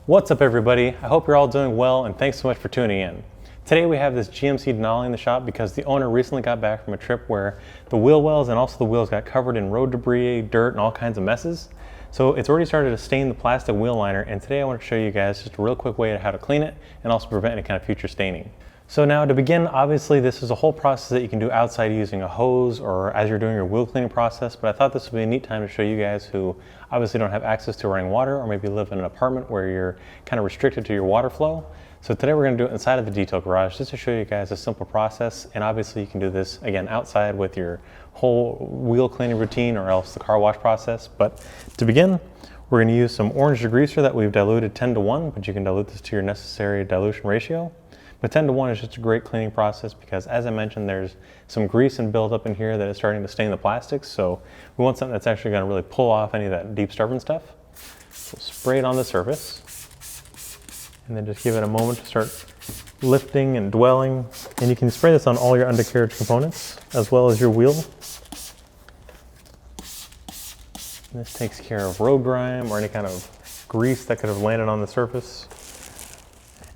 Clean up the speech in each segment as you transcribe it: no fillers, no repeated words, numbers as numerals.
What's up everybody? I hope you're all doing well and thanks so much for tuning in. Today we have this GMC Denali in the shop because the owner recently got back from a trip where the wheel wells and also the wheels got covered in road debris, dirt, and all kinds of messes. So it's already started to stain the plastic wheel liner, and today I want to show you guys just a real quick way to how to clean it and also prevent any kind of future staining. So now to begin, obviously this is a whole process that you can do outside using a hose or as you're doing your wheel cleaning process, but I thought this would be a neat time to show you guys who obviously don't have access to running water or maybe live in an apartment where you're kind of restricted to your water flow. So today we're going to do it inside of the detail garage just to show you guys a simple process, and obviously you can do this again outside with your whole wheel cleaning routine or else the car wash process. But to begin, we're going to use some orange degreaser that we've diluted 10:1, but you can dilute this to your necessary dilution ratio. But 10:1 is just a great cleaning process because, as I mentioned, there's some grease and buildup in here that is starting to stain the plastics. So we want something that's actually going to really pull off any of that deep stubborn stuff. So spray it on the surface and then just give it a moment to start lifting and dwelling. And you can spray this on all your undercarriage components as well as your wheel. And this takes care of road grime or any kind of grease that could have landed on the surface.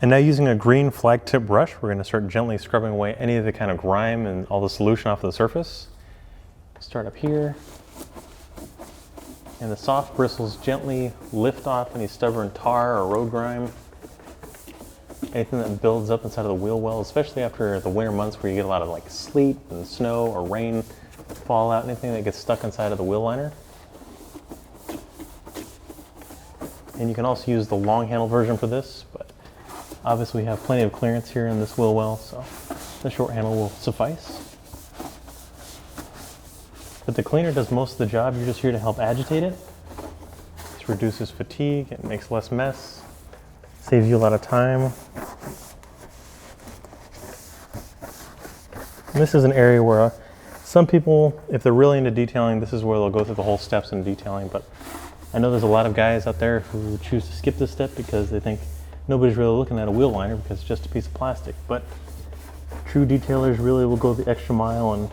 And now using a green flag tip brush, we're going to start gently scrubbing away any of the kind of grime and all the solution off of the surface. Start up here. And the soft bristles gently lift off any stubborn tar or road grime. Anything that builds up inside of the wheel well, especially after the winter months where you get a lot of like sleet and snow or rain fallout, anything that gets stuck inside of the wheel liner. And you can also use the long handle version for this, but obviously we have plenty of clearance here in this wheel well, so the short handle will suffice. But the cleaner does most of the job. You're just here to help agitate it. This reduces fatigue, it makes less mess, saves you a lot of time. And this is an area where some people, if they're really into detailing, this is where they'll go through the whole steps in detailing. But I know there's a lot of guys out there who choose to skip this step because they think nobody's really looking at a wheel liner because it's just a piece of plastic. But true detailers really will go the extra mile and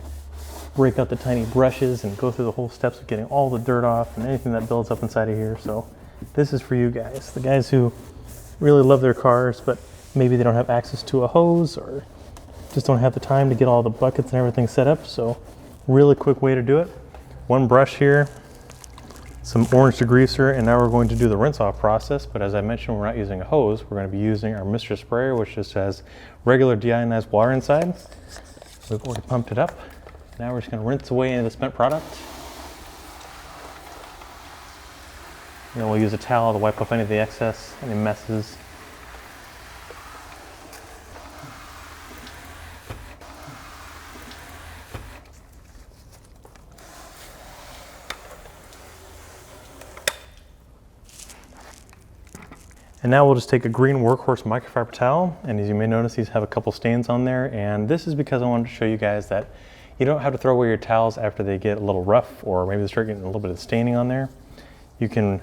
break out the tiny brushes and go through the whole steps of getting all the dirt off and anything that builds up inside of here. So this is for you guys, the guys who really love their cars, but maybe they don't have access to a hose or just don't have the time to get all the buckets and everything set up. So really quick way to do it. One brush here, some orange degreaser, and now we're going to do the rinse off process. But as I mentioned, we're not using a hose. We're going to be using our Mr. Sprayer, which just has regular deionized water inside. We've already pumped it up. Now we're just going to rinse away any of the spent product. And then we'll use a towel to wipe off any of the excess, any messes. And now we'll just take a green workhorse microfiber towel, and as you may notice, these have a couple stains on there, and this is because I wanted to show you guys that you don't have to throw away your towels after they get a little rough or maybe they start getting a little bit of staining on there. You can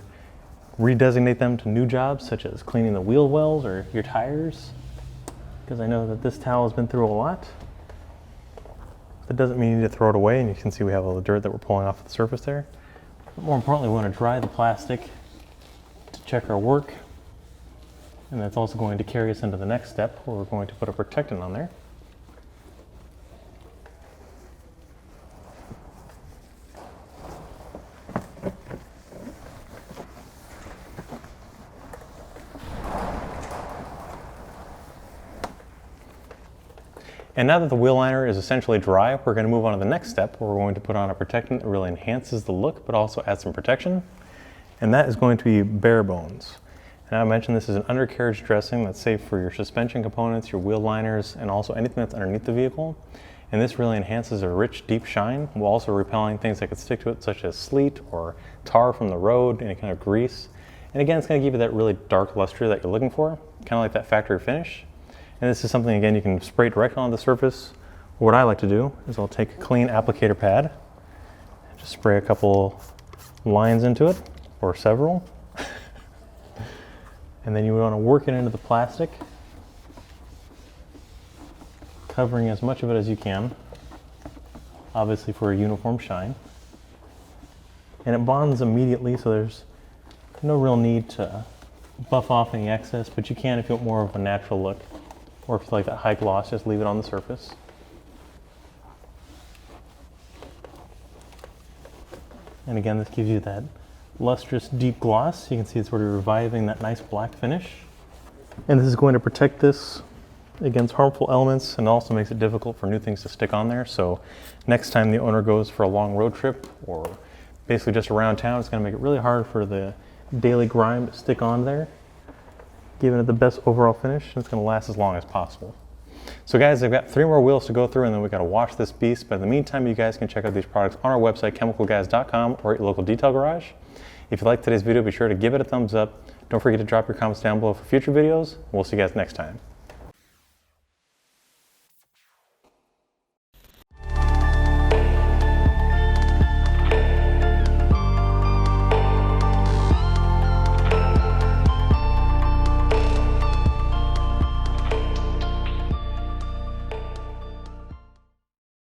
redesignate them to new jobs such as cleaning the wheel wells or your tires, because I know that this towel has been through a lot. That doesn't mean you need to throw it away, and you can see we have all the dirt that we're pulling off the surface there. But more importantly, we want to dry the plastic to check our work. And that's also going to carry us into the next step where we're going to put a protectant on there. And now that the wheel liner is essentially dry, we're going to move on to the next step where we're going to put on a protectant that really enhances the look but also adds some protection. And that is going to be bare bones. Now I mentioned this is an undercarriage dressing that's safe for your suspension components, your wheel liners, and also anything that's underneath the vehicle. And this really enhances a rich, deep shine, while also repelling things that could stick to it, such as sleet or tar from the road, any kind of grease. And again, it's going to give you that really dark luster that you're looking for, kind of like that factory finish. And this is something, again, you can spray directly on the surface. What I like to do is I'll take a clean applicator pad and just spray a couple lines into it, or several. And then you want to work it into the plastic, covering as much of it as you can, obviously for a uniform shine. And it bonds immediately, so there's no real need to buff off any excess, but you can if you want more of a natural look. Or if you like that high gloss, just leave it on the surface. And again, this gives you that lustrous deep gloss. You can see it's sort of reviving that nice black finish. And this is going to protect this against harmful elements, and also makes it difficult for new things to stick on there. So next time the owner goes for a long road trip or basically just around town, it's going to make it really hard for the daily grime to stick on there, giving it the best overall finish, and it's going to last as long as possible. So guys, I've got 3 more wheels to go through, and then we got to wash this beast. But in the meantime, you guys can check out these products on our website, chemicalguys.com, or at your local detail garage. If you liked today's video, be sure to give it a thumbs up. Don't forget to drop your comments down below for future videos. We'll see you guys next time.